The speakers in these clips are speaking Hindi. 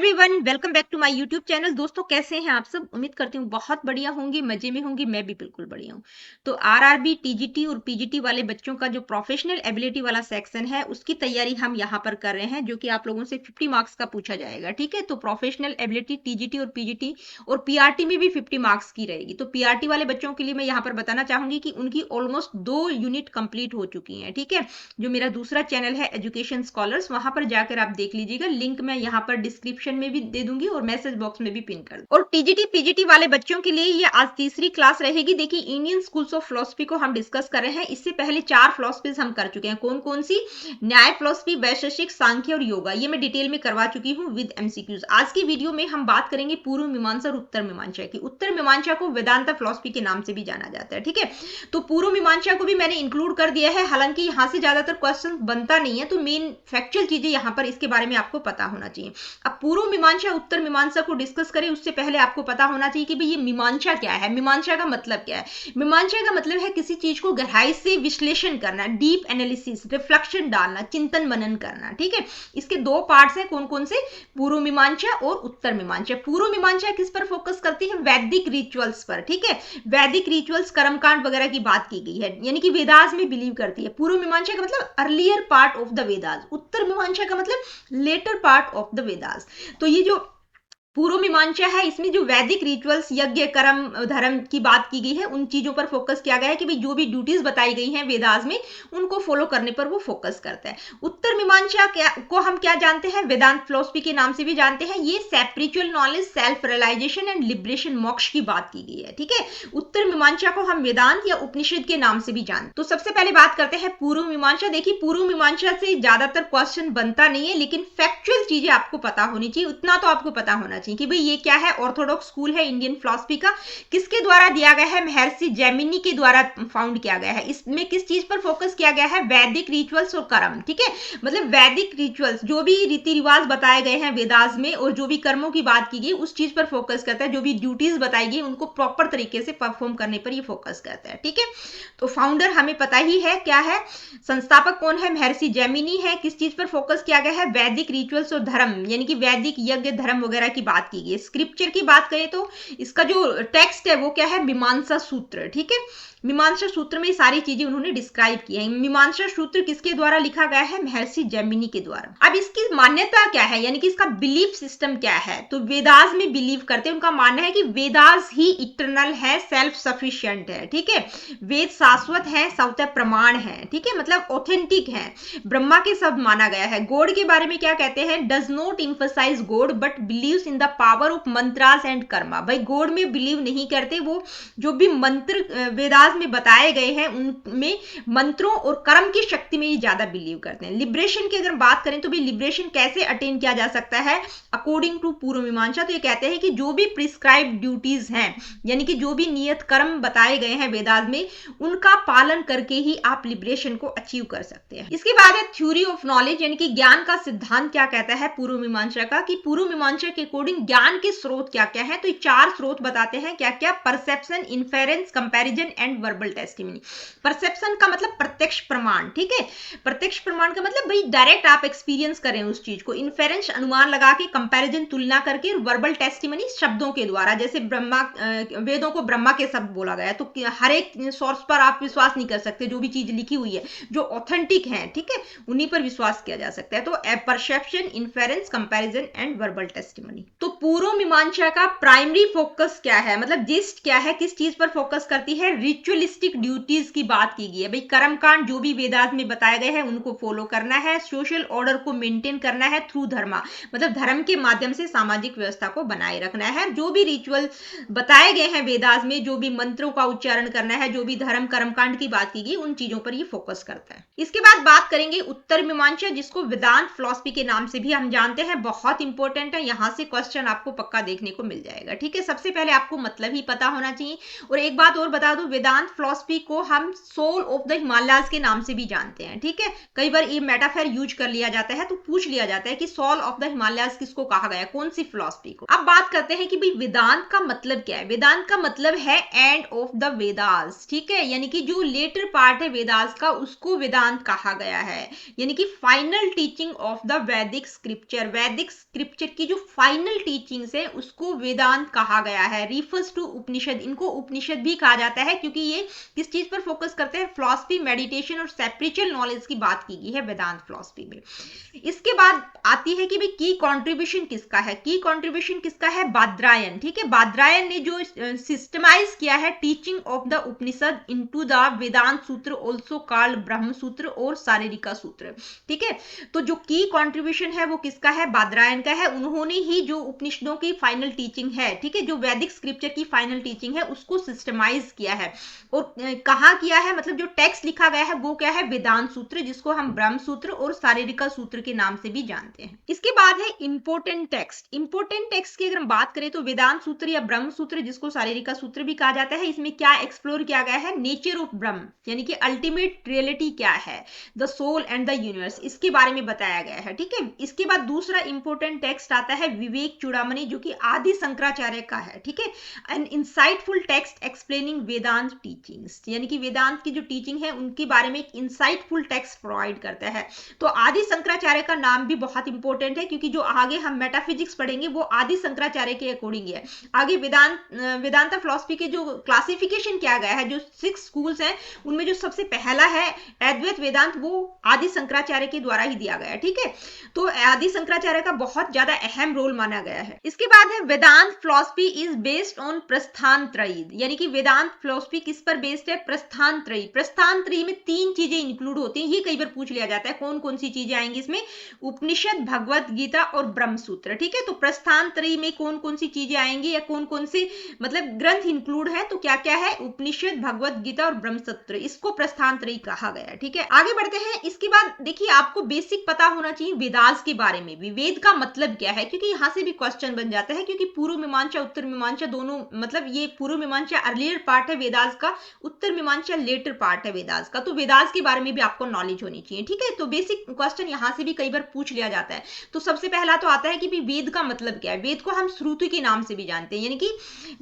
Everyone, welcome back to my YouTube channel. दोस्तों, कैसे हैं आप सब? उम्मीद करती हूँ बहुत बढ़िया होंगी, मजे में होंगी। मैं भी बिल्कुल बढ़िया हूँ। तो आरआरबी, टीजीटी और पीजीटी वाले बच्चों का जो प्रोफेशनल एबिलिटी वाला सेक्शन है, उसकी तैयारी हम यहाँ पर कर रहे हैं, जो कि आप लोगों से 50 मार्क्स का पूछा जाएगा। ठीक है, तो प्रोफेशनल एबिलिटी टीजीटी और पीजीटी और पीआरटी में भी 50 मार्क्स की रहेगी। तो पीआरटी वाले बच्चों के लिए मैं यहाँ पर बताना चाहूंगी कि उनकी ऑलमोस्ट 2 यूनिट कंप्लीट हो चुकी है। ठीक है, जो मेरा दूसरा चैनल है एजुकेशन स्कॉलर्स, वहां पर जाकर आप देख लीजिएगा। लिंक मैं यहाँ पर डिस्क्रिप्शन में भी दे दूंगी और मैसेज बॉक्स में भी पिन कर दूंगी। और टीजीटी पीजीटी वाले बच्चों के लिए ये आज तीसरी क्लास रहेगी। देखिए, इंडियन स्कूल्स ऑफ फिलॉसफी को हम डिस्कस कर रहे हैं। इससे पहले 4 फिलॉसफीज हम कर चुके हैं। कौन कौन सी? न्याय फिलॉसफी, वैशेषिक, सांख्य और योगा। ये मैं डिटेल में करवा चुकी हूँ विद एमसीक्यूज। आज की वीडियो में हम बात करेंगे पूर्व मीमांसा और उत्तर मीमांसा की। उत्तर मीमांसा को वेदांता फिलॉसफी के नाम से भी जाना जाता है। ठीक है, तो पूर्व मीमांसा को भी मैंने इंक्लूड कर दिया है। हालांकि यहाँ से ज्यादातर क्वेश्चन बनता नहीं है, तो मेन फैक्चुअल चीजें यहाँ पर इसके बारे में आपको पता होना चाहिए। अब पूर्व मीमांसा उत्तर मीमांसा को डिस्कस करें उससे पहले आपको पता होना चाहिए कि भाई ये मीमांसा क्या है। मीमांसा का मतलब क्या है? मीमांसा का मतलब है किसी चीज को गहराई से विश्लेषण करना, डीप एनालिसिस, रिफ्लेक्शन डालना, चिंतन मनन करना। ठीक है, इसके 2 पार्ट्स हैं। कौन कौन से? पूर्व मीमांसा और उत्तर मीमांसा। पूर्व मीमांसा किस पर फोकस करती है? वैदिक रिचुअल्स पर। ठीक है, वैदिक रिचुअल्स, कर्मकांड वगैरह की बात की गई है, यानी कि वेदास में बिलीव करती है। पूर्व मीमांसा का मतलब earlier part of the Vedas. Uttara Mimamsa का मतलब latter part of the Vedas. तो ये जो पूर्व मीमांसा है, इसमें जो वैदिक रिचुअल्स, यज्ञ, कर्म, धर्म की बात की गई है, उन चीजों पर फोकस किया गया है कि भाई जो भी ड्यूटीज बताई गई हैं वेदास में, उनको फॉलो करने पर वो फोकस करता है। उत्तर मीमांसा को हम क्या जानते हैं? वेदांत फिलॉसफी के नाम से भी जानते हैं। ये spiritual knowledge, self realisation and liberation, मोक्ष की बात की गई है। ठीक है, उत्तर मीमांसा को हम वेदांत या उपनिषद के नाम से भी जानते। तो सबसे पहले बात करते हैं पूर्व मीमांसा। देखिए, पूर्व मीमांसा से ज्यादातर क्वेश्चन बनता नहीं है, लेकिन फैक्चुअल चीजें आपको पता होनी चाहिए। उतना तो आपको पता होना चाहिए कि भाई ये क्या है। ऑर्थोडॉक्स स्कूल है इंडियन फिलॉसफी का। किसके द्वारा दिया गया है? महर्षि जैमिनी के द्वारा फाउंड किया गया है। इसमें किस चीज पर फोकस किया गया है? वैदिक रिचुअल्स और कर्म। ठीक है, मतलब वैदिक रिचुअल्स, जो भी रीति रिवाज बताए गए हैं वेदास में और जो भी कर्मों की बात की गई, उस चीज पर फोकस करता है। जो भी ड्यूटीज बताई गई उनको प्रॉपर तरीके से परफॉर्म करने पर ये फोकस करता है। ठीक है, तो फाउंडर हमें पता ही है क्या है। संस्थापक कौन है? महर्षि जैमिनी है। किस चीज पर फोकस किया गया है? वैदिक रिचुअल्स और धर्म, यानी कि वैदिक यज्ञ, धर्म वगैरह की बात की गई। स्क्रिप्चर की बात करें तो इसका जो टेक्स्ट है वो क्या है? मीमांसा सूत्र। ठीक है, मीमांसा सूत्र में सारी चीजें उन्होंने डिस्क्राइब की है। मीमांसा सूत्र किसके द्वारा लिखा गया है? महर्षि जैमिनी के द्वारा। अब इसकी मान्यता क्या है, यानी कि इसका बिलीफ सिस्टम क्या है? तो वेदास में बिलीव करते हैं। उनका मानना है कि वेदास ही इटरनल है, सेल्फ सफिशिएंट है। ठीक है, वेद शाश्वत है, स्वतः प्रमाण है। ठीक है, मतलब ऑथेंटिक है, ब्रह्मा के शब्द माना गया है। गॉड के बारे में क्या कहते हैं? Does not emphasize God but believes in the power of mantras and karma. भाई गॉड में बिलीव नहीं करते, वो जो भी मंत्र वेदास में बताए गए हैं उनमें मंत्रों और कर्म की शक्ति में ही ज्यादा बिलीव करते हैं। लिबरेशन की अगर बात करें तो भी लिबरेशन कैसे अटेन किया जा सकता है अकॉर्डिंग टू पूर्व मीमांसा? तो ये कहते हैं कि जो भी प्रिस्क्राइब ड्यूटीज हैं, यानी कि जो भी नियत कर्म बताए गए हैं वेदास में, उनका पालन करके ही आप लिबरेशन को अचीव कर सकते हैं। इसके बाद है थ्योरी ऑफ नॉलेज, यानी कि ज्ञान का सिद्धांत क्या कहता है पूर्व मीमांसा का, कि पूर्व मीमांसा के अकॉर्डिंग ज्ञान के स्रोत क्या क्या है। तो 4 स्रोत बताते हैं। क्या क्या? Perception, inference, comparison and verbal testimony. Perception का मतलब प्रत्यक्ष प्रमाण। ठीक है, प्रत्यक्ष प्रमाण का मतलब भाई डायरेक्ट आप एक्सपीरियंस करें उस चीज को। इन्फेरेंस अनुमान लगा के, कंपैरिजन तुलना करके, वर्बल टेस्टिमनी शब्दों के द्वारा। जैसे ब्रह्मा, वेदों को ब्रह्मा के शब्द बोला गया है, तो हर एक सोर्स पर आप विश्वास नहीं कर सकते। जो भी चीज लिखी हुई है जो ऑथेंटिक है, ठीक है, उन्हीं पर विश्वास किया जा सकता है। तो perception, inference, comparison and verbal testimony. तो पूर्व मीमांसा का प्राइमरी फोकस क्या है, मतलब जिस्ट क्या है, किस चीज पर फोकस करती है? रिचुअलिस्टिक ड्यूटीज की बात की गई है। भाई कर्मकांड जो भी वेदास में बताए गए हैं उनको फॉलो करना है। सोशल ऑर्डर को मेंटेन करना है थ्रू धर्मा, मतलब धर्म के माध्यम से सामाजिक व्यवस्था को बनाए रखना है। जो भी रिचुअल बताए गए हैं वेदास में, जो भी मंत्रों का उच्चारण करना है, जो भी धर्म कर्मकांड की बात की गई, उन चीजों पर ये फोकस करता है। इसके बाद बात करेंगे उत्तर मीमांसा, जिसको वेदांत फिलॉसफी के नाम से भी हम जानते हैं। बहुत इंपॉर्टेंट है, यहां से क्वेश्चन आपको पक्का देखने को मिल जाएगा। ठीक है, सबसे पहले आपको मतलब ही पता होना चाहिए। और एक बात और बता दूं, वेदांत वेदांत फिलॉसफी को हम सोल ऑफ द हिमालयाज के नाम से भी जानते हैं, ठीक है। कई बार ये मेटाफर यूज कर लिया जाता है, तो पूछ लिया जाता है कि सोल ऑफ द हिमालयाज किसको कहा गया, कौन सी फिलॉसफी को। अब बात करते हैं कि भाई वेदांत का मतलब क्या है। वेदांत का मतलब है एंड ऑफ द वेदास, ठीक है, यानी कि जो लेटर पार्ट है वेदास का उसको वेदांत कहा गया है, यानी कि फाइनल टीचिंग ऑफ द वैदिक स्क्रिप्चर। वैदिक स्क्रिप्चर की जो फाइनल टीचिंग्स है उसको वेदांत कहा गया है। रिफर्स टू उपनिषद, इनको उपनिषद भी कहा जाता है क्योंकि ये किस चीज पर फोकस करते हैं, फिलॉसफी, मेडिटेशन और स्पिरिचुअल नॉलेज की बात की गई है वेदांत फिलॉसफी में। इसके बाद आती है कि भाई की कंट्रीब्यूशन किसका है। की कंट्रीब्यूशन किसका है, बादरायन, ठीक है। बादरायन ने जो सिस्टमाइज किया है teaching of the Upanishad into the Vedanta Sutra, also called ब्रह्म सूत्र और शारीरिका सूत्र, ठीक है। तो जो की कंट्रीब्यूशन है वो किसका है, बादरायन का है। उन्होंने ही जो उपनिषदों की फाइनल टीचिंग है, ठीक है, जो वैदिक स्क्रिप्चर की फाइनल टीचिंग है उसको सिस्टमाइज किया है। और कहाँ किया है, मतलब जो टेक्स्ट लिखा गया है वो क्या है, वेदांत सूत्र, जिसको हम ब्रह्म सूत्र और शारीरिका सूत्र के नाम से भी जानते हैं। इसके बाद है इंपोर्टेंट टेक्स्ट। इंपोर्टेंट टेक्स्ट की अगर हम बात करें तो वेदांत सूत्र या ब्रह्म सूत्र, जिसको शारीरिका सूत्र भी कहा जाता है, इसमें क्या एक्सप्लोर किया गया है, नेचर ऑफ ब्रह्म, यानी कि अल्टीमेट रियलिटी क्या है, the soul and the universe, इसके बारे में बताया गया है, ठीक है। इसके बाद दूसरा इंपोर्टेंट टेक्स्ट आता है विवेक चूड़ामणि, जो कि आदि शंकराचार्य का है, ठीक है। An insightful text explaining Vedanta teachings, यानी कि वेदांत की जो टीचिंग है उनके बारे में एक इंसाइटफुल टेक्स्ट प्रोवाइड करता है। तो आदि शंकराचार्य का नाम भी बहुत इंपॉर्टेंट है क्योंकि जो आगे हम मेटाफिजिक्स पढ़ेंगे वो आदि शंकराचार्य के अकॉर्डिंग है। आगे वेदांता फिलॉसफी के जो क्लासिफिकेशन किया गया है, जो 6 स्कूल्स हैं उनमें जो सबसे पहला है अद्वैत वेदांत, वो आदि शंकराचार्य के द्वारा ही दिया गया है, ठीक है। तो आदि शंकराचार्य का बहुत ज्यादा अहम रोल माना गया है। इसके बाद है वेदांत फिलॉसफी इज बेस्ड ऑन प्रस्थान त्रयी, यानी कि वेदांत फिलॉसफी किस पर बेस्ड है, प्रस्थान त्रयी। प्रस्थान त्रयी में 3 चीजें इंक्लूड होती हैं, ये कई बार पूछ लिया जाता है कौन कौन सी चीजें आएंगी इसमें, उपनिषद, भगवत गीता और ब्रह्म सूत्र, ठीक है। तो प्रस्थान त्रयी में कौन कौन सी चीजें आएंगी या कौन कौन से मतलब ग्रंथ इंक्लूड है, तो क्या क्या है, उपनिषद, भगवत गीता और ब्रह्म सूत्र, इसको प्रस्थान त्रयी कहा गया है, ठीक है। आगे बढ़ते हैं। इसके बाद देखिए आपको बेसिक पता होना चाहिए वेदास के बारे में भी, वेद का मतलब क्या है, क्योंकि यहां से भी क्वेश्चन बन जाता है, क्योंकि पूर्व मीमांसा उत्तर मीमांसा दोनों, मतलब ये पूर्व मीमांसा अर्लियर पार्ट है वेदास का, उत्तर मीमांसा लेटर पार्ट है वेदास का। तो वेदास के बारे में भी आपको नॉलेज होनी चाहिए, ठीक है। तो बेसिक क्वेश्चन यहां से भी कई बार पूछ लिया जाता है। तो सबसे पहला तो आता है कि भी वेद का मतलब क्या है। वेद को हम श्रुति के नाम से भी जानते हैं, यानी कि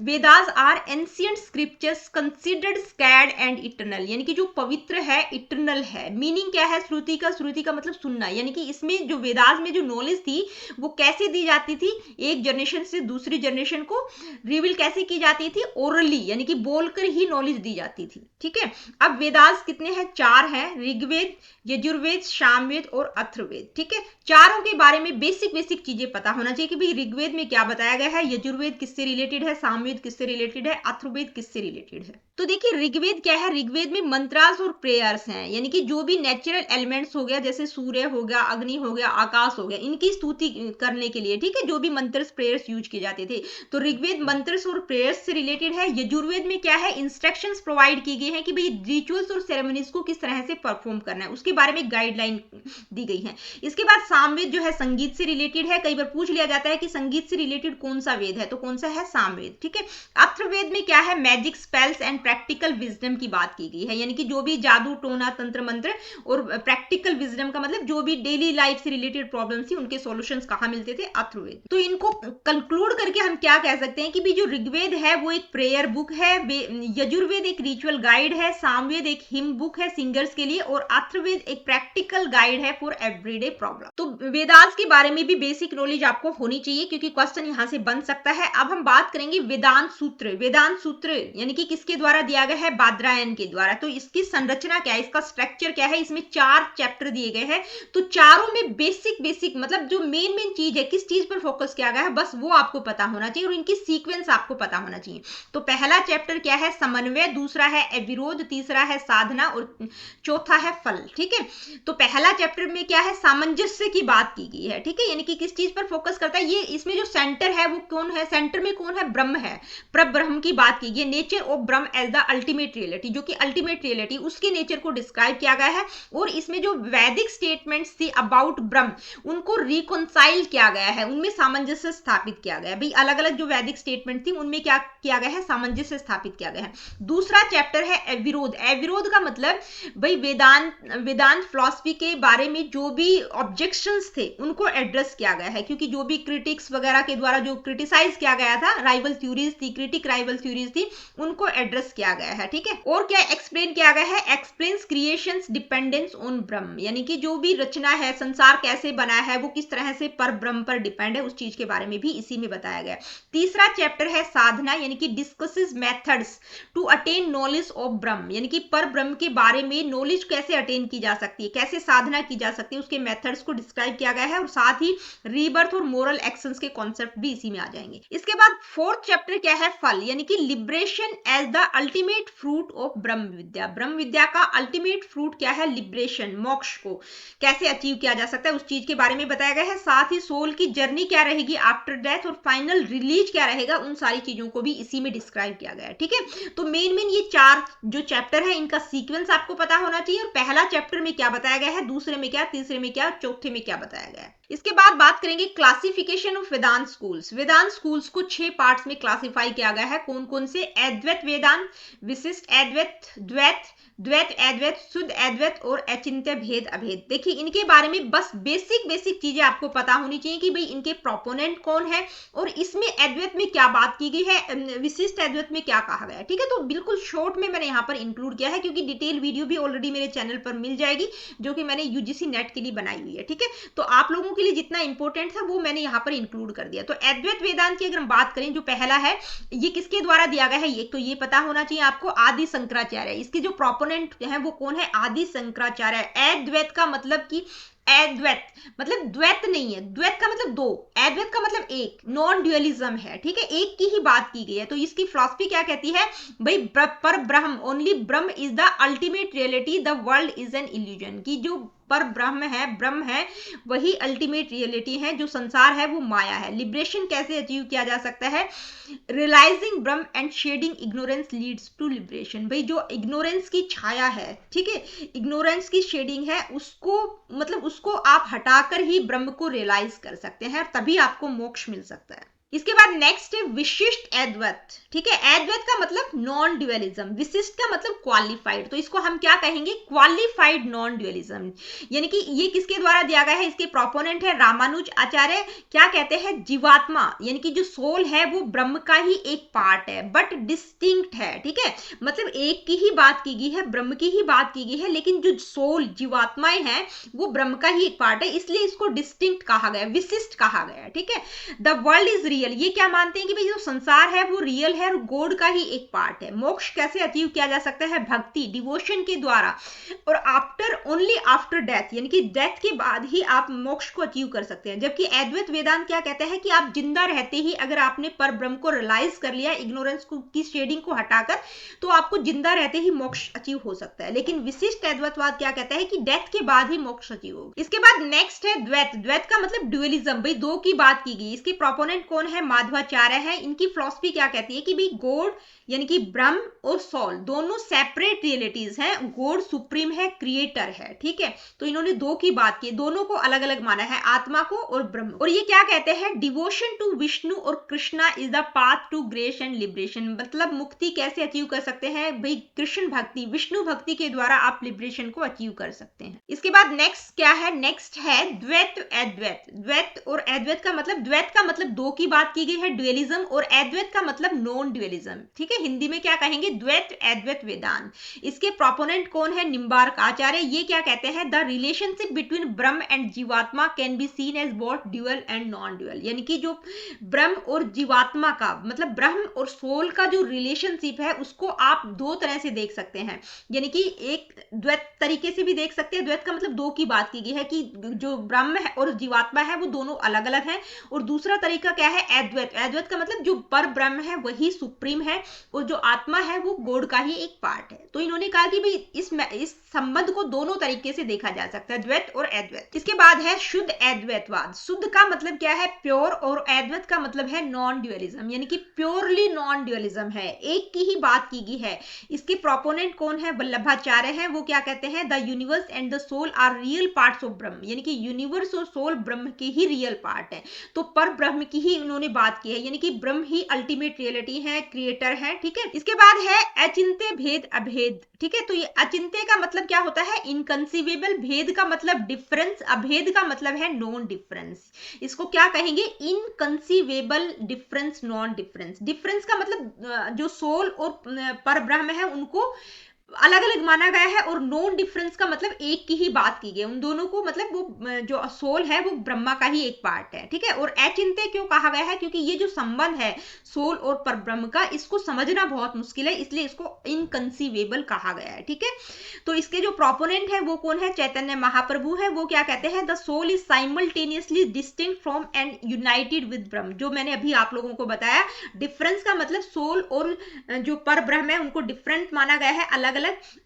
Vedas are ancient scriptures considered sacred and eternal, यानी कि जो पवित्र है, इटर्नल है। मीनिंग क्या है श्रुति का, श्रुति का मतलब सुनना, यानी कि इसमें जो वेदास में जो नॉलेज थी वो कैसे दी जाती थी, एक जनरेशन से दूसरी जनरेशन को रिवील कैसे की जाती थी, ओरली, यानी कि बोलकर ही नॉलेज दी जाती थी, ठीक है। अब वेदास कितने हैं, 4 हैं, ऋग्वेद, यजुर्वेद, सामवेद और अथर्ववेद, ठीक है। चारों के बारे में बेसिक चीजें पता होना चाहिए कि भाई ऋग्वेद में क्या बताया गया है, यजुर्वेद किससे रिलेटेड है, सामवेद किससे रिलेटेड है, अथर्ववेद किससे रिलेटेड है। तो देखिए ऋग्वेद क्या है, ऋग्वेद में मंत्रास और प्रेयर्स हैं, यानी कि जो भी नेचुरल एलिमेंट्स हो गया, जैसे सूर्य हो गया, अग्नि हो गया, आकाश हो गया, इनकी स्तुति करने के लिए, ठीक है, जो भी मंत्रस प्रेयर्स यूज किए जाते थे। तो ऋग्वेद मंत्रस और प्रेयर्स से रिलेटेड है। यजुर्वेद में क्या है, इंस्ट्रक्शंस प्रोवाइड की गई हैं कि भाई रिचुअल्स और सेरेमनीज को किस तरह से परफॉर्म करना है, उसके बारे में गाइडलाइन दी गई है। इसके बाद सामवेद जो है संगीत से रिलेटेड है। कई बार पूछ लिया जाता है कि संगीत से रिलेटेड कौन सा वेद है, तो कौन सा है, सामवेद, ठीक है। अथर्ववेद में क्या है, magic spells and practical wisdom की बात की गई है, यानी कि जो भी जादू टोना तंत्र मंत्र और प्रैक्टिकल विजडम का मतलब जो भी डेली लाइफ से रिलेटेड प्रॉब्लम्स थी उनके सॉल्यूशंस कहाँ मिलते थे, अथर्ववेद। तो इनको कंक्लूड करके हम क्या कह सकते हैं कि भी जो ऋग्वेद है वो एक प्रेयर बुक है, यजुर्वेद एक रिचुअल गाइड है, सामवेद एक हिम बुक है सिंगर्स के लिए, और अथर्ववेद एक प्रैक्टिकल गाइड है फॉर एवरीडे प्रॉब्लम। तो वेदास के बारे में भी बेसिक नॉलेज आपको होनी चाहिए क्योंकि क्वेश्चन यहां से बन सकता है। अब हम बात करेंगे वेदांत सूत्र। वेदांत सूत्र यानी कि किसके द्वारा दिया गया है, बादरायन के द्वारा। तो इसकी संरचना क्या है, इसका स्ट्रक्चर क्या है, इसमें 4 चैप्टर दिए गए हैं। तो चारों में बेसिक मतलब जो मेन चीज है, किस चीज पर फोकस किया गया है, बस वो आपको पता होना चाहिए और इनकी सीक्वेंस आपको पता होना चाहिए। तो पहला चैप्टर क्या है, समन्वय, दूसरा है अविरोध, तीसरा है साधना और चौथा है फल, ठीक है। तो पहला चैप्टर में क्या है, सामंजस्य की बात की गई है, ठीक है, यानी कि किस चीज पर फोकस करता है ये, इसमें जो सेंटर है वो कौन है, सेंटर में कौन है, ब्रह्म है, पर ब्रह्म की बात की गई, nature of Brahma as the ultimate reality, जो कि अल्टीमेट रियलिटी उसके नेचर को डिस्क्राइब किया गया है। और इसमें जो वैदिक स्टेटमेंट्स थी अबाउट ब्रह्म उनको रिकॉन्साइल किया गया है, उनमें सामंजस्य स्थापित किया गया है। भाई अलग अलग जो वैदिक स्टेटमेंट थी उनमें क्या किया गया है, सामंजस्य स्थापित किया गया है। दूसरा चैप्टर है अविरोध। अविरोध का मतलब भाई वेदांत फिलॉसफी के बारे में जो भी ऑब्जेक्शंस थे उनको एड्रेस किया गया है, क्योंकि जो भी क्रिटिक्स वगैरह के द्वारा जो क्रिटिसाइज किया गया था, राइवल थ्योरीज थी, क्रिटिक राइवल थ्योरीज थी, उनको एड्रेस किया गया है, ठीक है। और क्या एक्सप्लेन किया गया है, एक्सप्लेन्स क्रिएशंस डिपेंडेंस ऑन ब्रह्म, यानी कि जो भी रचना है, संसार कैसे बना है, वो किस तरह से पर ब्रह्म पर डिपेंड है, उस चीज के बारे में भी इसी में बताया गया। तीसरा चैप्टर है साधना, यानी कि discusses methods to attain knowledge of Brahman, यानी कि पर ब्रह्म के बारे में नॉलेज कैसे अटेन की जा सकती है, कैसे साधना की जा सकती है, उसके मेथड्स को डिस्क्राइब किया गया है। और साथ ही रीबर्थ और मोरल एक्शंस के कॉन्सेप्ट भी इसी में आ जाएंगे। इसके बाद फोर्थ चैप्टर क्या है, फल, यानी कि liberation as the ultimate fruit of Brahma Vidya. ब्रह्म विद्या का अल्टीमेट फ्रूट क्या है, लिबरेशन, मोक्ष को कैसे अचीव किया जा सकता है, उस चीज के बारे में बताया गया है। साथ ही सोल की जर्नी क्या रहेगी आफ्टर डेथ, और फाइनल रिलीज क्या रहेगा, उन सारी चीजों को भी इसी में डिस्क्राइब किया गया है, ठीक है। तो मेन ये चार जो चैप्टर है इनका सीक्वेंस आपको पता होना चाहिए, और पहला चैप्टर में क्या बताया गया है, दूसरे में क्या, तीसरे में क्या, चौथे में क्या बताया गया है। इसके बाद बात करेंगे classification of Vedanta schools. Vedanta schools को 6 पार्ट्स में क्लासिफाई किया गया है। कौन कौन से, अद्वैत वेदांत, विशिष्ट अद्वैत, द्वैत, द्वैत अद्वैत, शुद्ध अद्वैत और अचिंत्य भेद अभेद। देखिए इनके बारे में बस बेसिक चीजें आपको पता होनी चाहिए कि भाई इनके प्रोपोनेंट कौन है, और इसमें अद्वैत में क्या बात की गई है, विशिष्ट अद्वैत में क्या कहा गया है, ठीक है। तो बिल्कुल शॉर्ट में मैंने यहाँ पर इंक्लूड किया है, क्योंकि डिटेल वीडियो भी ऑलरेडी मेरे चैनल पर मिल जाएगी, जो कि मैंने यूजीसी नेट के लिए बनाई हुई है, ठीक है। तो आप लोगों के लिए जितना इंपॉर्टेंट था वो मैंने यहाँ पर इंक्लूड कर दिया। तो अद्वैत वेदांत की अगर हम बात करें, जो पहला है ये किसके द्वारा दिया गया है, एक तो ये पता होना चाहिए आपको, आदि शंकराचार्य। इसके जो प्रोपोनेंट है वो कौन है, आदि शंकराचार्य। अद्वैत का मतलब कि अद्वैत मतलब द्वैत नहीं है, द्वैत का मतलब दो, अद्वैत का मतलब एक, नॉन ड्यूअलिज्म है, ठीक है, एक की ही बात की गई है। तो इसकी फिलॉसफी क्या कहती है, भाई पर ब्रह्म, only Brahma is the ultimate reality, the world is an illusion, की जो पर ब्रह्म है वही अल्टीमेट रियलिटी है, जो संसार है वो माया है। लिबरेशन कैसे अचीव किया जा सकता है, realising Brahman and shedding ignorance leads to liberation. भाई जो इग्नोरेंस की छाया है, ठीक है, इग्नोरेंस की शेडिंग है, उसको मतलब उसको आप हटाकर ही ब्रह्म को रियलाइज कर सकते हैं, तभी आपको मोक्ष मिल सकता है। इसके बाद नेक्स्ट है विशिष्ट अद्वैत, ठीक है। अद्वैत का मतलब नॉन ड्यूअलिज्म, विशिष्ट का मतलब क्वालिफाइड, तो इसको हम क्या कहेंगे, क्वालिफाइड नॉन ड्यूअलिज्म, यानी कि ये किसके द्वारा दिया गया है, इसके प्रोपोनेंट है रामानुज आचार्य। क्या कहते हैं, जीवात्मा यानी कि जो सोल है वो ब्रह्म का ही एक पार्ट है, बट डिस्टिंक्ट है, ठीक है, मतलब एक की ही बात की गई है, ब्रह्म की ही बात की गई है, लेकिन जो सोल जीवात्माएं हैं वो ब्रह्म का ही एक पार्ट है, इसलिए इसको डिस्टिंक्ट कहा गया, विशिष्ट कहा गया, ठीक है। द वर्ल्ड इज रियल, ये क्या मानते हैं कि भाई जो संसार है वो रियल है और गॉड का ही एक पार्ट है। मोक्ष कैसे अचीव किया जा सकता है, भक्ति, डिवोशन के द्वारा, और आफ्टर ओनली आफ्टर डेथ, यानी कि डेथ के बाद ही आप मोक्ष को अचीव कर सकते हैं। जबकि अद्वैत वेदांत क्या कहता है कि आप जिंदा रहते ही अगर आपने पर ब्रह्म को रियलाइज कर लिया, इग्नोरेंस की शेडिंग को हटाकर, तो आपको जिंदा रहते ही मोक्ष अचीव हो सकता है। लेकिन विशिष्ट अद्वैतवाद क्या कहता है कि डेथ के बाद ही मोक्ष अचीव होगा। इसके बाद नेक्स्ट है द्वैत। द्वैत का मतलब ड्यूअलिज्म, भाई दो की बात की गई। इसके प्रोपोनेंट कौन है, माधवाचार्य है। इनकी फिलॉसफी क्या कहती है कि भाई गॉड यानी कि ब्रह्म और सोल दोनों सेपरेट रियलिटीज हैं, गॉड सुप्रीम है, क्रिएटर है, ठीक है। तो इन्होंने दो की बात की, दोनों को अलग अलग माना है, आत्मा को और ब्रह्म। और ये क्या कहते हैं, डिवोशन टू विष्णु और Krishna is the path to grace and liberation, मतलब मुक्ति कैसे अचीव कर सकते हैं, भाई कृष्ण भक्ति, विष्णु भक्ति के द्वारा आप लिबरेशन को अचीव कर सकते हैं। इसके बाद नेक्स्ट क्या है, नेक्स्ट है द्वैत अद्वैत। द्वैत और अद्वैत का मतलब, द्वैत का मतलब दो की बात की गई है, ड्यूअलिज्म, और अद्वैत का मतलब नॉन ड्यूअलिज्म, ठीक है। हिंदी में क्या कहेंगे, द्वैत अद्वैत वेदांत। इसके प्रोपोनेंट कौन है, निम्बार्क आचार्य। ये क्या कहते हैं, the relationship between Brahman and Jivatma can be seen as both dual and non dual, यानी कि जो ब्रह्म और जीवात्मा का मतलब ब्रह्म और सोल का जो रिलेशनशिप है उसको आप दो तरह से देख सकते हैं, यानी कि एक द्वैत तरीके से भी देख सकते हैं। द्वैत का मतलब दो की बात की गई है कि जो ब्रह्म है और जीवात्मा है वो दोनों अलग अलग हैं, और दूसरा तरीका क्या है, अद्वैत। अद्वैत का मतलब जो पर ब्रह्म है वही सुप्रीम है और जो आत्मा है वो गॉड का ही एक पार्ट है। तो इन्होंने कहा कि भाई इस संबंध को दोनों तरीके से देखा जा सकता है, द्वैत और अद्वैत। इसके बाद है शुद्ध अद्वैतवाद। शुद्ध का मतलब क्या है, प्योर, और अद्वैत का मतलब है नॉन ड्यूअलिज्म, यानी कि प्योरली नॉन ड्यूअलिज्म है, एक की ही बात की गई है। इसके प्रोपोनेंट कौन है, वल्लभाचार्य हैं। वो क्या कहते हैं, the universe and the soul are real parts of Brahman, यानी कि यूनिवर्स और सोल ब्रह्म के ही रियल पार्ट है। तो पर ब्रह्म की ही उन्होंने बात की है, यानी कि ब्रह्म ही अल्टीमेट रियलिटी है, क्रिएटर है, ठीक है। इसके बाद है अचिंत्य भेद अभेद, ठीक है। तो ये अचिंत्य का मतलब क्या होता है, इनकंसीवेबल, भेद का मतलब डिफरेंस, अभेद का मतलब है नॉन डिफरेंस। इसको क्या कहेंगे, inconceivable difference, non difference. Difference का मतलब जो सोल और पर ब्रह्म है उनको अलग अलग माना गया है, और नॉन डिफरेंस का मतलब एक की ही बात की गई, उन दोनों को मतलब वो जो सोल है वो ब्रह्मा का ही एक पार्ट है, ठीक है। और अचिंत्य क्यों कहा गया है, क्योंकि ये जो संबंध है सोल और परब्रह्म का, इसको समझना बहुत मुश्किल है, इसलिए इसको इनकंसीवेबल कहा गया है, ठीक है। तो इसके जो प्रोपोनेंट है वो कौन है, चैतन्य महाप्रभु है। वो क्या कहते हैं, the soul is simultaneously distinct from and united with Brahman. जो मैंने अभी आप लोगों को बताया, डिफरेंस का मतलब सोल और जो पर ब्रह्म है उनको डिफरेंट माना गया है, अलग अलग।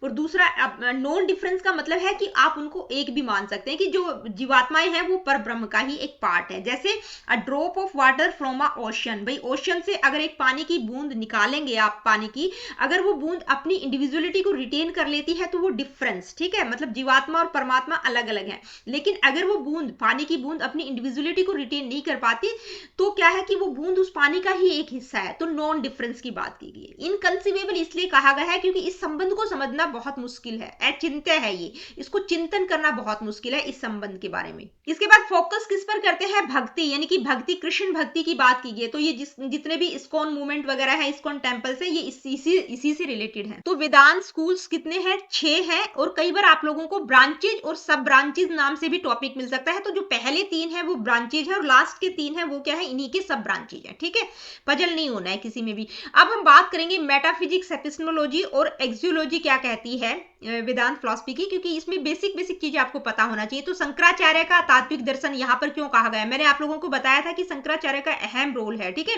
और दूसरा नॉन डिफरेंस का मतलब है कि आप उनको एक भी मान सकते हैं, कि जो जीवात्माएं हैं वो पर ब्रह्म का ही एक पार्ट है। जैसे a drop of water from a ocean, भाई ओशन से अगर एक पानी की बूंद निकालेंगे आप पानी की, अगर वो बूंद अपनी इंडिविजुअलिटी को रिटेन कर लेती है तो वो डिफरेंस, ठीक है, मतलब जीवात्मा और परमात्मा अलग अलग है। लेकिन अगर वो बूंद, पानी की बूंद अपनी इंडिविजुअलिटी को रिटेन नहीं कर पाती, तो क्या है कि वो बूंद उस पानी का ही एक हिस्सा है, तो नॉन डिफरेंस की बात की गई है। इनकंसीवेबल इसलिए कहा गया है क्योंकि इस संबंध को समझना बहुत मुश्किल है, अचिंत्य है ये, इसको चिंतन करना बहुत मुश्किल है इस संबंध के बारे में। इसके बाद फोकस किस पर करते हैं, भक्ति, यानी कि भक्ति, कृष्ण भक्ति की बात की गई है। तो ये जितने भी इस्कॉन मूवमेंट वगैरह है, इस्कॉन टेम्पल्स है, ये इसी से रिलेटेड है। तो वेदांत स्कूल्स कितने हैं, 6 हैं, और कई बार आप लोगों को ब्रांचेज और सब ब्रांचेज नाम से भी टॉपिक मिल सकता है। तो जो पहले 3 है वो ब्रांचेज है, और लास्ट के 3 है वो क्या है, इन्हीं के सब ब्रांचेज है, ठीक है। पजल नहीं होना है किसी में भी। अब हम बात करेंगे मेटाफिजिक्स, एपिस्टेमोलॉजी और एक्सियोलॉजी क्या कहती है वेदांत फिलॉसफी की, क्योंकि इसमें बेसिक चीजें आपको पता होना चाहिए। तो शंकराचार्य का तात्विक दर्शन यहाँ पर क्यों कहा गया है, मैंने आप लोगों को बताया था कि शंकराचार्य का अहम रोल है, ठीक है।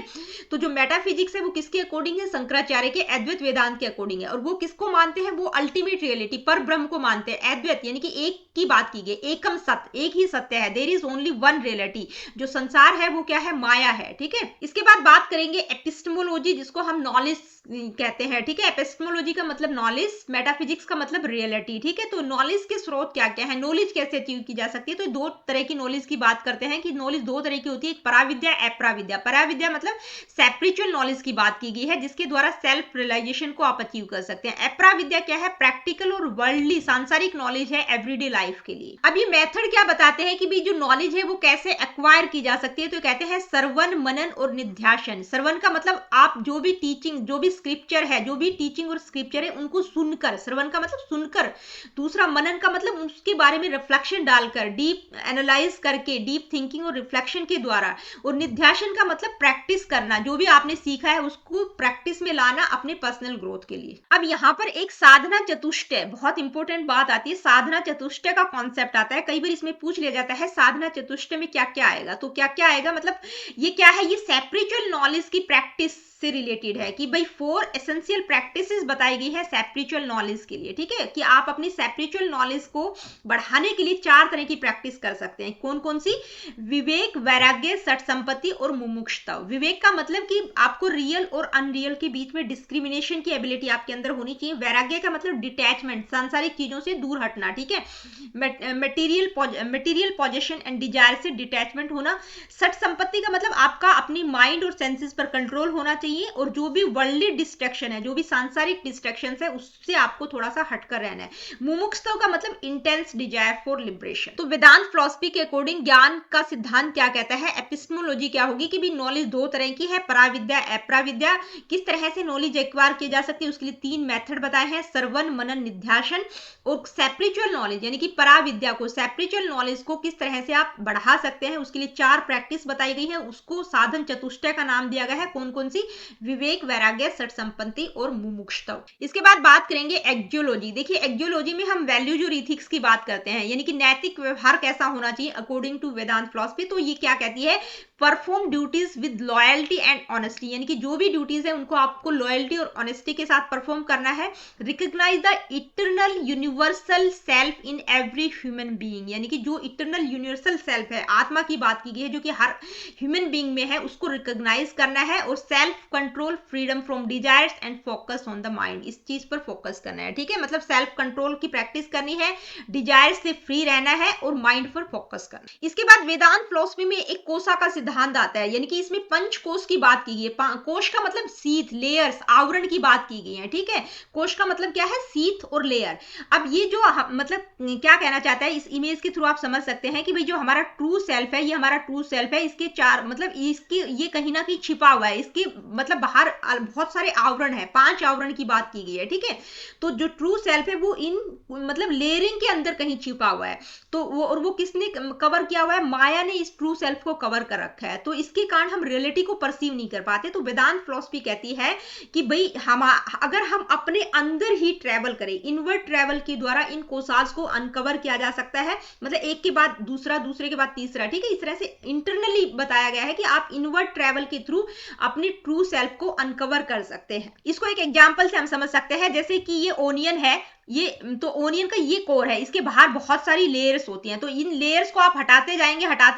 तो जो मेटाफिजिक्स है वो किसके अकॉर्डिंग है, शंकराचार्य के अद्वैत वेदांत के अकॉर्डिंग है। और वो किसको मानते हैं, वो अल्टीमेट रियलिटी पर ब्रह्म को मानते हैं। अद्वैत यानी कि एक की बात की गई, एकम सत्य, एक ही सत्य है, there is only one reality. जो संसार है वो क्या है, माया है, ठीक है। इसके बाद बात करेंगे एपिस्टेमोलॉजी, जिसको हम नॉलेज कहते हैं, ठीक है। एपिस्टेमोलॉजी का मतलब नॉलेज, मेटाफिजिक्स का मतलब रियलिटी, ठीक है। तो नॉलेज के स्रोत क्या क्या है, नॉलेज कैसे अचीव की जा सकती है, तो दो तरह की नॉलेज की बात करते हैं, कि नॉलेज दो तरह की होती है, एक पराविद्या, अप्राविद्या। पराविद्या मतलब स्पिरिचुअल नॉलेज की बात की गई है, जिसके द्वारा सेल्फ रियलाइजेशन को आप अचीव कर सकते हैं। अप्राविद्या क्या है, प्रैक्टिकल और वर्ल्डली सांसारिक नॉलेज है एवरीडे लाइफ के लिए। अब ये मेथड क्या बताते हैं कि भी जो नॉलेज है वो कैसे एक्वायर की जा सकती है, तो कहते हैं श्रवण, मनन और निध्यासन। श्रवण का मतलब आप जो भी टीचिंग, जो भी स्क्रिप्चर है, जो भी टीचिंग और स्क्रिप्चर है उनको सुनकर, श्रवण का मतलब सुनकर। दूसरा मनन का मतलब उसके बारे में रिफ्लेक्शन डालकर, डीप एनालाइज करके, डीप थिंकिंग और रिफ्लेक्शन के द्वारा। और निध्यासन का मतलब प्रैक्टिस करना, जो भी आपने सीखा है उसको प्रैक्टिस में लाना अपने पर्सनल ग्रोथ के लिए। अब यहाँ पर एक साधना चतुष्टय, बहुत इंपॉर्टेंट बात आती है, साधना चतुष्टय का कॉन्सेप्ट आता है। कई बार इसमें पूछ लिया जाता है साधना चतुष्टय में क्या क्या आएगा, तो क्या क्या आएगा मतलब ये क्या है, ये स्पिरिचुअल नॉलेज की प्रैक्टिस से रिलेटेड है, कि भाई 4 एसेंशियल प्रैक्टिसेस बताई गई है स्पिरिचुअल नॉलेज के लिए, ठीक है। कि आप अपनी स्पिरिचुअल नॉलेज को बढ़ाने के लिए 4 तरह की प्रैक्टिस कर सकते हैं। कौन कौन सी, विवेक, वैराग्य, सठ संपत्ति और मुमुक्षुता। विवेक का मतलब कि आपको रियल और अनरियल के बीच में डिस्क्रिमिनेशन की एबिलिटी आपके अंदर होनी चाहिए। वैराग्य का मतलब डिटैचमेंट, सांसारिक चीजों से दूर हटना, ठीक है। मटेरियल पोजेशन एंड डिजायर से डिटैचमेंट होना। सठ संपत्ति का मतलब आपका अपनी माइंड और सेंसेस पर कंट्रोल होना चाहिए, और जो भी वर्ल्डली डिस्ट्रैक्शन है, जो भी सांसारिक डिस्ट्रैक्शन है, उससे आपको थोड़ा सा हटकर रहना है। मुमुक्षुता का मतलब इंटेंस डिजायर फॉर लिबरेशन। तो वेदांत फिलॉसफी के अकॉर्डिंग ज्ञान का सिद्धांत क्या कहता है, एपिस्टेमोलॉजी क्या होगी, कि भी नॉलेज 2 तरह की है, पराविद्या, अप्राविद्या। किस तरह से नॉलेज एक्वायर की जा सकती है उसके लिए 3 मेथड बताए हैं, श्रवण, मनन, निध्यासन। और स्पिरिचुअल नॉलेज यानी कि पराविद्या को, स्पिरिचुअल नॉलेज को किस तरह से आप बढ़ा सकते हैं, उसके लिए 4 प्रैक्टिस बताई गई है। उसको साधन चतुष्टय का नाम दिया गया है। कौन कौन सी, विवेक, वैराग्य, सठ संपत्ति और मुमुक्षुता। इसके बाद बात करेंगे एक्जियोलॉजी। देखिए एक्जियोलॉजी में हम वैल्यूज और इथिक्स की बात करते हैं, यानी कि नैतिक व्यवहार कैसा होना चाहिए अकॉर्डिंग टू वेदांत फिलॉसफी। तो ये क्या कहती है, perform duties with loyalty and honesty, यानी कि जो भी ड्यूटीज है उनको आपको लॉयल्टी और ऑनेस्टी के साथ परफॉर्म करना है। Recognise the eternal universal self in every human being, यानी कि जो इटरनल यूनिवर्सल सेल्फ है, आत्मा की बात की गई है जो कि हर ह्यूमन बीइंग में है, उसको रिकॉग्नाइज करना है। और self control, freedom from desires and focus on the mind, इस चीज पर फोकस करना है। ठीक है, मतलब सेल्फ कंट्रोल की प्रैक्टिस करनी है, डिजायर से फ्री रहना है और माइंड पर फोकस करना है। इसके बाद वेदांत फिलॉसफी में एक कोसा का सिद्धांत आता है, यानी कि इसमें पंच कोश की बात की गई है। कोश का मतलब सीथ, लेयर्स, आवरण की बात की गई है। ठीक है, कोश का मतलब क्या है, सीथ और लेयर। अब ये जो मतलब क्या कहना चाहता है, इस इमेज के थ्रू आप समझ सकते हैं कि भाई जो हमारा ट्रू सेल्फ है, ये हमारा ट्रू सेल्फ है, इसके चार मतलब इसके ये कहीं ना कहीं छिपा हुआ है, इसके मतलब बाहर बहुत सारे आवरण है, 5 आवरण की बात की गई है। ठीक है, तो जो ट्रू सेल्फ है वो इन मतलब लेयरिंग के अंदर कहीं छिपा हुआ है। तो वो किसने कवर किया हुआ है, माया ने इस ट्रू सेल्फ को कवर कर रखा है, तो इसके कारण हम रियलिटी को परसीव नहीं कर पाते। तो वेदांत फिलॉसफी कहती है कि भाई हम अगर हम अपने अंदर ही ट्रेवल करें, इनवर्ड ट्रेवल के द्वारा इन कोसाज को अनकवर किया जा सकता है, मतलब एक के बाद दूसरा, दूसरे के बाद तीसरा। ठीक है, इस तरह से इंटरनली बताया गया है कि आप इनवर्ड ट्रेवल के थ्रू अपनी ट्रू सेल्फ को अनकवर कर सकते हैं। इसको एक एग्जांपल से हम समझ सकते हैं, जैसे कि ये ओनियन है, ये तो ओनियन का ये कोर है, इसके बाहर बहुत सारी लेयर्स होती हैं, तो इन लेयर्स को आप हटाते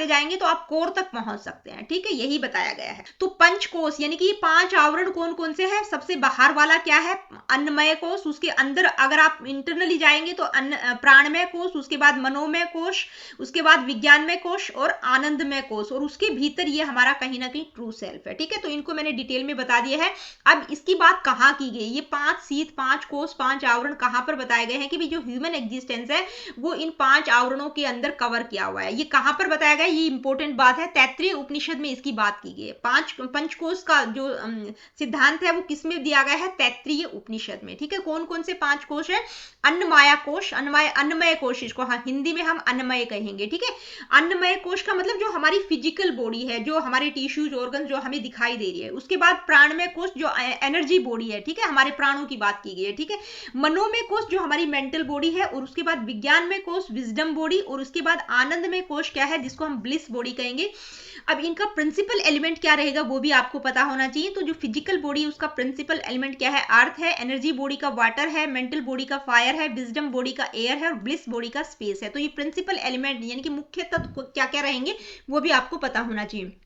जाएंगे तो आप कोर तक पहुंच सकते हैं। ठीक है, यही बताया गया है। तो पंचकोश यानी कि ये 5 आवरण कौन कौन से हैं, सबसे बाहर वाला क्या है, अन्नमय कोश, उसके अंदर अगर आप इंटरनली जाएंगे तो प्राणमय कोश, उसके बाद मनोमय कोश, उसके बाद विज्ञानमय कोश और आनंदमय कोश, और उसके भीतर ये हमारा कहीं ना कहीं ट्रू सेल्फ है। ठीक है, तो इनको मैंने डिटेल में बता दिया है। अब इसकी बात कहाँ की गई, ये 5 सीध, 5 कोश, 5 आवरण कहाँ पर बताए गए हैं कि भाई जो ह्यूमन एग्जिस्टेंस है वो इन 5 आवरणों के अंदर कवर किया हुआ है। ये कहां पर बताया गया है, ये इंपॉर्टेंट बात है, तैत्तिरीय उपनिषद में इसकी बात की गई है। पंचकोश का जो सिद्धांत है वो किसमें दिया गया है, तैत्तिरीय उपनिषद में। ठीक है, कौन कौन से 5 कोश है, अन्नमाया कोश, अन्नमय कोश, इसको हाँ हिंदी में हम अन्नमय कहेंगे। ठीक है, अन्नमय कोश का मतलब जो हमारी फिजिकल बॉडी है, जो हमारे टिश्यूज ऑर्गन जो हमें दिखाई दे रही है। उसके बाद प्राणमय कोश जो एनर्जी बॉडी है, ठीक है, हमारे प्राणों की बात की गई है। ठीक है, मनोमय कोश जो हमारी मेंटल बॉडी है, और उसके बाद विज्ञान में कोश विजडम बॉडी, और उसके बाद आनंद में कोश क्या है, जिसको हम ब्लिस बॉडी कहेंगे। अब इनका प्रिंसिपल एलिमेंट क्या रहेगा वो भी आपको पता होना चाहिए। तो जो फिजिकल बॉडी उसका प्रिंसिपल एलिमेंट क्या है, अर्थ है, एनर्जी बॉडी का वाटर है, मेंटल बॉडी का फायर है, विजडम बॉडी का एयर है, और ब्लिस बॉडी का स्पेस है। तो ये प्रिंसिपल एलिमेंट यानी कि मुख्य तत्व क्या क्या रहेंगे वो भी आपको पता होना चाहिए।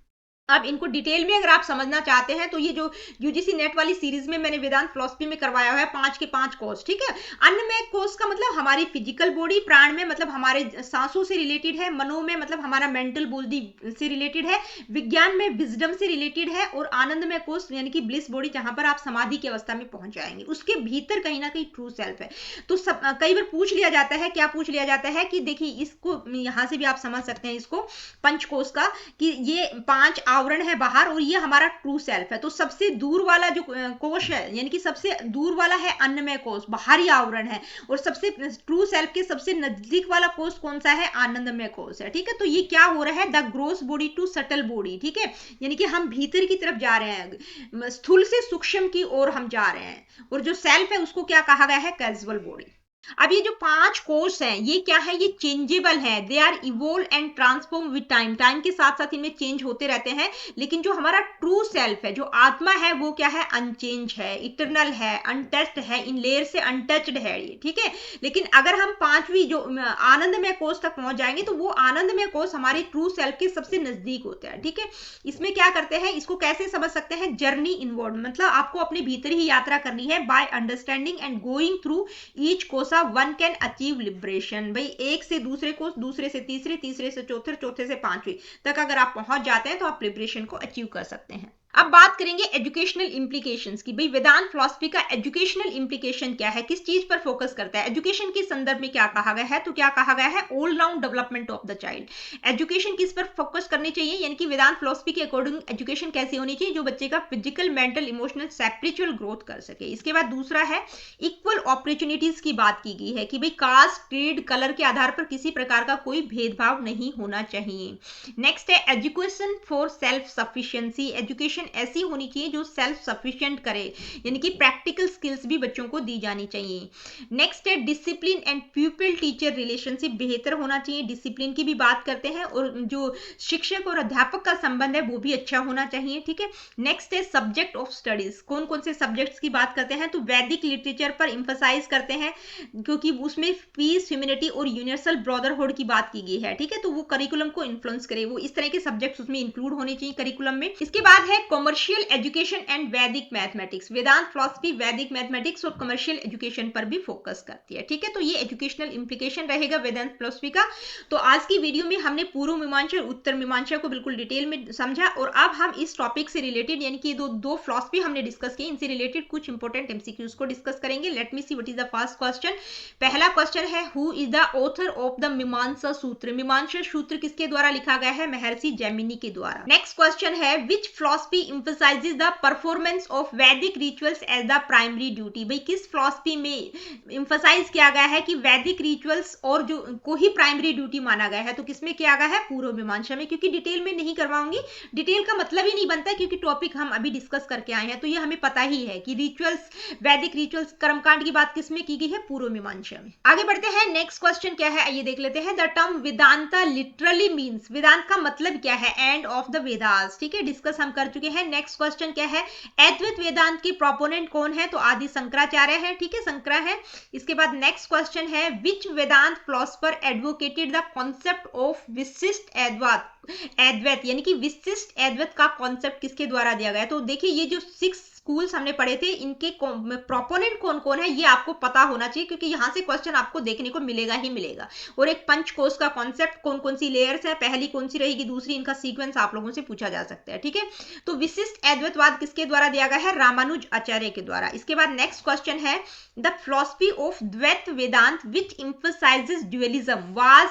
अब इनको डिटेल में अगर आप समझना चाहते हैं तो ये जो यूजीसी नेट वाली सीरीज में मैंने वेदांत फिलॉसफी में करवाया हुआ है 5 के 5 कोर्स। ठीक है, अन्नमय कोर्स का मतलब हमारी फिजिकल बॉडी, प्राण में मतलब हमारे सांसों से रिलेटेड है, मनो में मतलब हमारा मेंटल बॉडी से रिलेटेड है, विज्ञान में विजडम से रिलेटेड है, और आनंदमय कोर्स यानी कि ब्लिस बॉडी जहां पर आप समाधि की अवस्था में पहुंच जाएंगे, उसके भीतर कहीं ना कहीं ट्रू सेल्फ है। तो कई बार पूछ लिया जाता है, क्या पूछ लिया जाता है कि देखिए इसको यहां से भी आप समझ सकते हैं इसको पंचकोश का, कि ये 5 आवरण है बाहर और ये हमारा ट्रू सेल्फ है। तो सबसे दूर वाला जो कोश है, यानी कि सबसे दूर वाला है अन्नमय कोश, बाहरी आवरण है, और सबसे ट्रू सेल्फ के सबसे नजदीक वाला कोश कौन सा है, आनंदमय कोश है। ठीक है, तो ये क्या हो रहा है, the gross body to subtle body. ठीक है, यानी कि हम भीतर की तरफ जा रहे हैं, स्थूल से सूक्ष्म की ओर हम जा रहे हैं, और जो सेल्फ है उसको क्या कहा गया है, कैजुअल बॉडी। अब ये जो 5 कोर्स हैं ये क्या है, ये चेंजेबल है, they are evolve and transform with time, time के साथ साथ इनमें चेंज होते रहते हैं। लेकिन जो हमारा ट्रू सेल्फ है, जो आत्मा है, वो क्या है, अनचेंज है, इटरनल है, अनटच्ड है, इन लेयर से अनटच्ड है ये। ठीक है, लेकिन अगर हम 5वीं जो आनंदमय कोष तक पहुंच जाएंगे तो वो आनंदमय कोष हमारे ट्रू सेल्फ के सबसे नजदीक होते हैं। ठीक है, इसमें क्या करते हैं, इसको कैसे समझ सकते हैं, जर्नी इनवर्ड, मतलब आपको अपने भीतर ही यात्रा करनी है, by understanding and going through each course one can achieve liberation. भाई एक से दूसरे कोर्स, दूसरे से तीसरे, तीसरे से चौथे, चौथे से 5वीं तक अगर आप पहुंच जाते हैं तो आप लिबरेशन को अचीव कर सकते हैं। अब बात करेंगे एजुकेशनल इंप्लीकेशंस की। भाई वेदांत फिलॉसफी का एजुकेशनल इंप्लीकेशन क्या है, किस चीज पर फोकस करता है, एजुकेशन के संदर्भ में क्या कहा गया है, तो क्या कहा गया है, all round development of the child. Education किस पर फोकस करनी चाहिए, यानी कि वेदांत फिलॉसफी के अकॉर्डिंग एजुकेशन कैसी होनी चाहिए, जो बच्चे का physical, mental, emotional, spiritual growth कर सके। इसके बाद दूसरा है इक्वल अपॉर्चुनिटीज की बात की गई है कि भाई कास्ट, क्रीड, कलर के आधार पर किसी प्रकार का कोई भेदभाव नहीं होना चाहिए। नेक्स्ट है education for self sufficiency, education education ऐसी होनी चाहिए जो सेल्फ सफिशिएंट करे, यानी कि प्रैक्टिकल स्किल्स भी बच्चों को दी जानी चाहिए। नेक्स्ट है डिसिप्लिन एंड प्यूपिल टीचर रिलेशनशिप बेहतर होना चाहिए, डिसिप्लिन की भी बात करते हैं, और जो शिक्षक और अध्यापक का संबंध है वो भी अच्छा होना चाहिए, ठीक है। नेक्स्ट है सब्जेक्ट ऑफ स्टडीज, कौन कौन से सब्जेक्ट्स की बात करते हैं, तो वैदिक लिटरेचर पर इंफसाइज करते हैं, क्योंकि उसमें पीस, ह्यूमैनिटी और यूनिवर्सल ब्रदरहुड की बात की गई है, ठीक है। तो वो करिकुलम को इन्फ्लुएंस करे, वो इस तरह के सब्जेक्ट्स उसमें इंक्लूड होने चाहिए करिकुलम में। इसके बाद है कॉमर्शियल एजुकेशन एंड वैदिक मैथमेटिक्स, वेदांत फिलॉसफी वैदिक मैथमेटिक्स और कमर्शियल एजुकेशन पर भी फोकस करती है, ठीक है। तो ये एजुकेशनल इंप्लीकेशन रहेगा वेदांत फिलॉसफी का। तो आज की वीडियो में हमने पूर्व मीमांसा और उत्तर मीमांसा को बिल्कुल डिटेल में समझा, और अब हम इस टॉपिक से रिलेटेड, यानी कि दो फिलॉसफी हमने डिस्कस की, इनसे रिलेटेड कुछ इंपॉर्टेंट एमसीक्यूज को डिस्कस करेंगे। Let me see what is the first question. पहला क्वेश्चन है who is the author of the मीमांसा सूत्र, मीमांसा सूत्र किसके द्वारा लिखा गया है, महर्षि जैमिनी के द्वारा। नेक्स्ट क्वेश्चन है which philosophy emphasizes the performance of Vedic rituals as the primary duty, भाई किस फिलॉसफी में एम्फसाइज किया गया है कि वैदिक रिचुअल्स और जो को ही प्राइमरी ड्यूटी माना गया है, तो किसमें किया गया है, पूर्व मीमांसा में। क्योंकि डिटेल में नहीं करवाऊंगी, डिटेल का मतलब ही नहीं बनता, क्योंकि टॉपिक हम अभी डिस्कस करके आए हैं, तो ये हमें पता ही है कि रिचुअल्स, वैदिक रिचुअल्स, कर्मकांड की बात किसमें की गई है, पूर्व मीमांसा में। आगे बढ़ते हैं, नेक्स्ट क्वेश्चन क्या है आइए देख लेते हैं। The term Vedanta literally means, Vedanta का मतलब क्या है, एंड ऑफ द वेदास, ठीक है, डिस्कस हम कर चुके हैं। नेक्स्ट क्वेश्चन क्या है, अद्वैत वेदांत के प्रोपोनेंट कौन है, तो आदि शंकराचार्य है, ठीक है, शंकरा है। इसके बाद नेक्स्ट क्वेश्चन है which Vedanta philosopher advocated the concept of Vishishta Advaita, यानी कि विशिष्ट अद्वैत का कॉन्सेप्ट किसके द्वारा दिया गया है। तो देखिए ये जो 6 स्कूल्स हमने पढ़े थे, इनके प्रोपोनेंट कौन कौन है ये आपको पता होना चाहिए, क्योंकि यहां से क्वेश्चन आपको देखने को मिलेगा ही मिलेगा। और एक पंचकोश का कॉन्सेप्ट, कौन कौन सी लेयर्स है, पहली कौन सी रहेगी, दूसरी, इनका सीक्वेंस आप लोगों से पूछा जा सकता है, ठीक है। तो विशिष्ट अद्वैतवाद किसके द्वारा दिया गया है, रामानुज आचार्य के द्वारा। इसके बाद नेक्स्ट क्वेश्चन है the philosophy of Dvaita Vedanta which emphasizes dualism was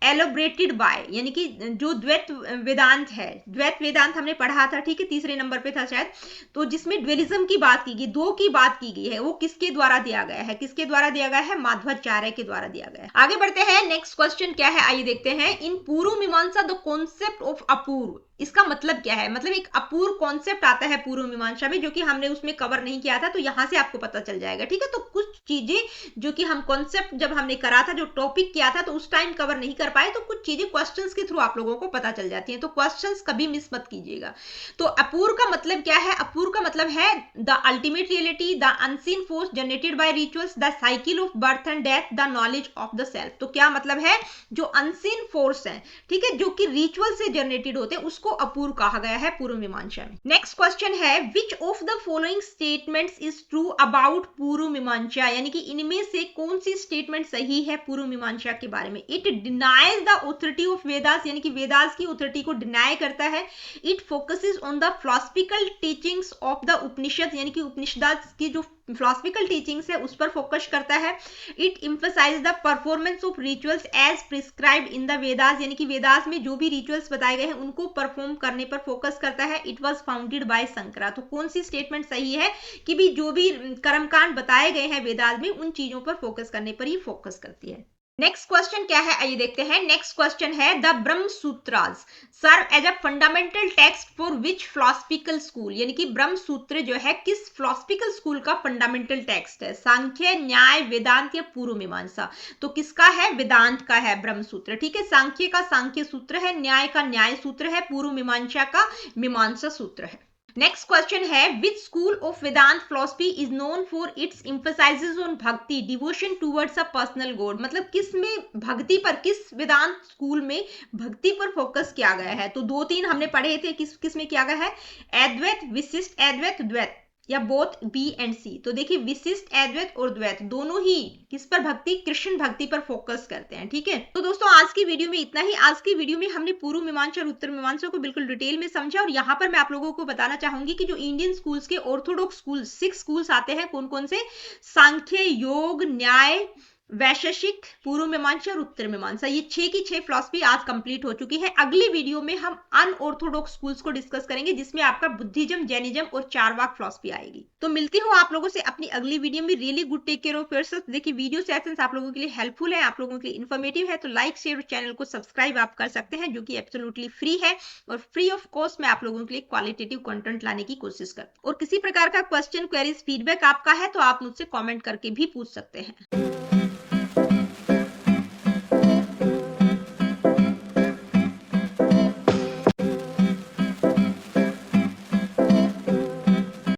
elaborated by, यानी कि जो द्वैत वेदांत है, द्वैत वेदांत हमने पढ़ा था, ठीक है, तीसरे नंबर पे था शायद, तो जिसमें ड्यूअलिज्म की बात की गई, दो की बात की गई है, वो किसके द्वारा दिया गया है, किसके द्वारा दिया गया है, माध्वाचार्य के द्वारा दिया गया है। आगे बढ़ते हैं, नेक्स्ट क्वेश्चन क्या है आइए देखते हैं। इन पूर्व मीमांसा द कॉन्सेप्ट ऑफ अपूर्व, इसका मतलब क्या है, मतलब एक अपूर्व कॉन्सेप्ट आता है पूर्व मीमांसा में, जो कि हमने उसमें कवर नहीं किया था, तो यहां से आपको पता चल जाएगा, ठीक है। तो कुछ चीजें जो कि हम कॉन्सेप्ट जब हमने करा था, जो टॉपिक किया था, तो उस टाइम कवर नहीं कर पाए, तो कुछ चीजें क्वेश्चंस के थ्रू आप लोगों को पता चल जाती हैं, तो क्वेश्चंस कभी मिस मत कीजिएगा। तो अपूर्व का मतलब क्या है, अपूर्व का मतलब है the ultimate reality, the unseen force generated by rituals, the cycle of birth and death, the knowledge of the self. तो क्या मतलब है, जो अनसीन फोर्स है, ठीक है, जो कि रिचुअल से जनरेटेड होते हैं, उसको अपूर्व कहा गया है पूर्व मीमांसा में। नेक्स्ट क्वेश्चन है which of the following statements is true about पूर्व मीमांसा, यानी कि इनमें से कौन सी स्टेटमेंट सही है पूर्व मीमांसा के बारे में। It denies the authority of Vedas, यानी कि वेदास की ऑथोरिटी को डिनाई करता है। It focuses on the philosophical teachings of the Upanishad, यानी कि उपनिषद की जो फिलॉसफिकल टीचिंग्स है उस पर फोकस करता है। It emphasise the performance of rituals as prescribed in the Vedas, यानी कि वेदास में जो भी रिचुअल्स बताए गए हैं उनको परफॉर्म करने पर फोकस करता है। It was founded by Shankara, तो कौन सी स्टेटमेंट सही है कि भी जो भी कर्मकांड बताए गए हैं वेदास में, उन चीजों पर फोकस करने पर ही फोकस करती है। नेक्स्ट क्वेश्चन क्या है आइए देखते हैं। नेक्स्ट क्वेश्चन है the Brahma Sutras serve as a fundamental text for which philosophical school, यानी कि ब्रह्म सूत्र जो है किस फिलॉसफिकल स्कूल का फंडामेंटल टेक्स्ट है, सांख्य, न्याय, वेदांत या पूर्व मीमांसा। तो किसका है, वेदांत का है ब्रह्म सूत्र, ठीक है। सांख्य का सांख्य सूत्र है, न्याय का न्याय सूत्र है, पूर्व मीमांसा का मीमांसा सूत्र है। नेक्स्ट क्वेश्चन है which school of Vedanta philosophy is known for its emphasizes on bhakti, devotion towards a personal God, मतलब किस में भक्ति पर, किस वेदांत स्कूल में भक्ति पर फोकस किया गया है। तो 2-3 हमने पढ़े थे, किस में किया गया है, अद्वैत, विशिष्ट अद्वैत, द्वैत, या बोथ बी एंड सी। तो देखिए विशिष्ट अद्वैत और द्वैत दोनों ही किस पर भक्ति, कृष्ण भक्ति पर फोकस करते हैं, ठीक है। तो दोस्तों आज की वीडियो में इतना ही। आज की वीडियो में हमने पूर्व मीमांसा और उत्तर मीमांसा को बिल्कुल डिटेल में समझा, और यहाँ पर मैं आप लोगों को बताना चाहूंगी कि जो इंडियन स्कूल्स के ऑर्थोडॉक्स स्कूल 6 स्कूल्स आते हैं, कौन कौन से, सांख्य, योग, न्याय, वैशेषिक, पूर्व मीमांसा और उत्तर मीमांसा, ये 6 की 6 फिलॉसफी आज कंप्लीट हो चुकी है। अगली वीडियो में हम अनऑर्थोडॉक्स स्कूल्स को डिस्कस करेंगे, जिसमें आपका बुद्धिज्म, जैनिज्म और चारवाक फिलॉसफी आएगी। तो मिलती हूँ आप लोगों से अपनी अगली वीडियो में। Really good, take care of yourself. देखिए वीडियो सेशंस आप लोगों के लिए हेल्पफुल है, आप लोगों के लिए इन्फॉर्मेटिव है, तो लाइक शेयर और चैनल को सब्सक्राइब आप कर सकते हैं, जो कि एब्सोल्युटली फ्री है और फ्री ऑफ कॉस्ट मैं आप लोगों के लिए क्वालिटेटिव कंटेंट लाने की कोशिश करती हूँ। और किसी प्रकार का क्वेश्चन, क्वेरीज, फीडबैक आपका है तो आप मुझसे कमेंट करके भी पूछ सकते हैं।